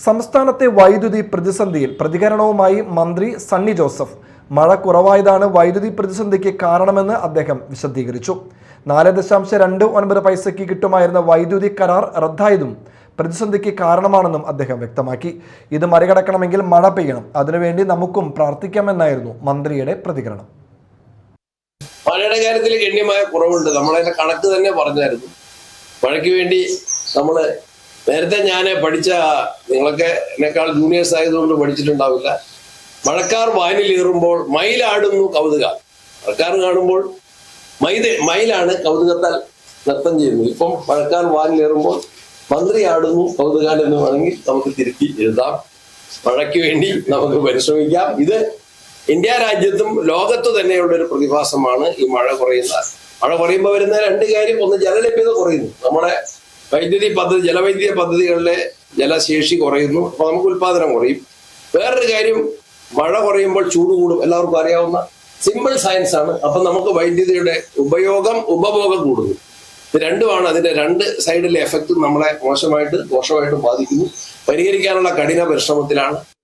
സംസ്ഥാനത്തെ വൈദ്യുതി പ്രതിസന്ധിയിൽ പ്രതികരണവുമായി മന്ത്രി സണ്ണി ജോസഫ്. മഴ കുറവായതാണ് വൈദ്യുതി പ്രതിസന്ധിക്ക് കാരണമെന്ന് അദ്ദേഹം വിശദീകരിച്ചു. 4.29 പൈസയ്ക്ക് കിട്ടുമായിരുന്ന വൈദ്യുതി കരാർ റദ്ദായതും പ്രതിസന്ധിക്ക് കാരണമാണെന്നും അദ്ദേഹം വ്യക്തമാക്കി. ഇത് മറികടക്കണമെങ്കിൽ മഴ പെയ്യണം, അതിനുവേണ്ടി നമുക്കും പ്രാർത്ഥിക്കാമെന്നായിരുന്നു മന്ത്രിയുടെ പ്രതികരണം. മഴയുടെ കാര്യത്തിൽ ഗണ്യമായ കുറവുണ്ട്. നമ്മളതിന്റെ കണക്ക് തന്നെ പറഞ്ഞായിരുന്നു. മഴയ്ക്ക് വേണ്ടി നമ്മള് നേരത്തെ ഞാൻ പഠിച്ച, നിങ്ങളൊക്കെ എന്നെക്കാൾ ജൂനിയേഴ്സ് ആയതുകൊണ്ട് പഠിച്ചിട്ടുണ്ടാവില്ല, മഴക്കാർ വാനിലേറുമ്പോൾ മയിലാടുന്നു കൗതുക. മഴക്കാർ കാണുമ്പോൾ മയിലാണ് കൗതുകത്താൽ നൃത്തം ചെയ്യുന്നത്. ഇപ്പം മഴക്കാർ വാനിലേറുമ്പോൾ മന്ത്രി ആടുന്നു കൗതുകാൻ എന്ന് വേണമെങ്കിൽ നമുക്ക് തിരുത്തി എഴുതാം. മഴയ്ക്ക് വേണ്ടി നമുക്ക് പരിശ്രമിക്കാം. ഇത് ഇന്ത്യ രാജ്യത്തും ലോകത്തു തന്നെയുള്ള ഒരു പ്രതിഭാസമാണ് ഈ മഴ കുറയുന്നത്. മഴ കുറയുമ്പോൾ വരുന്ന രണ്ട് കാര്യം: ഒന്ന്, ജലലഭ്യത കുറയുന്നു. നമ്മുടെ വൈദ്യുതി പദ്ധതി, ജലവൈദ്യുത പദ്ധതികളിലെ ജലശേഷി കുറയുന്നു. അപ്പൊ നമുക്ക് ഉത്പാദനം കുറയും. വേറൊരു കാര്യം, മഴ കുറയുമ്പോൾ ചൂട് കൂടും. എല്ലാവർക്കും അറിയാവുന്ന സിമ്പിൾ സയൻസ് ആണ്. അപ്പൊ നമുക്ക് വൈദ്യുതിയുടെ ഉപഭോഗം കൂടുന്നു. ഇത് രണ്ടുമാണ്. അതിന്റെ രണ്ട് സൈഡിലെ എഫക്റ്റും നമ്മളെ മോശമായിട്ടും ദോഷമായിട്ടും ബാധിക്കുന്നു. പരിഹരിക്കാനുള്ള കഠിന പരിശ്രമത്തിലാണ്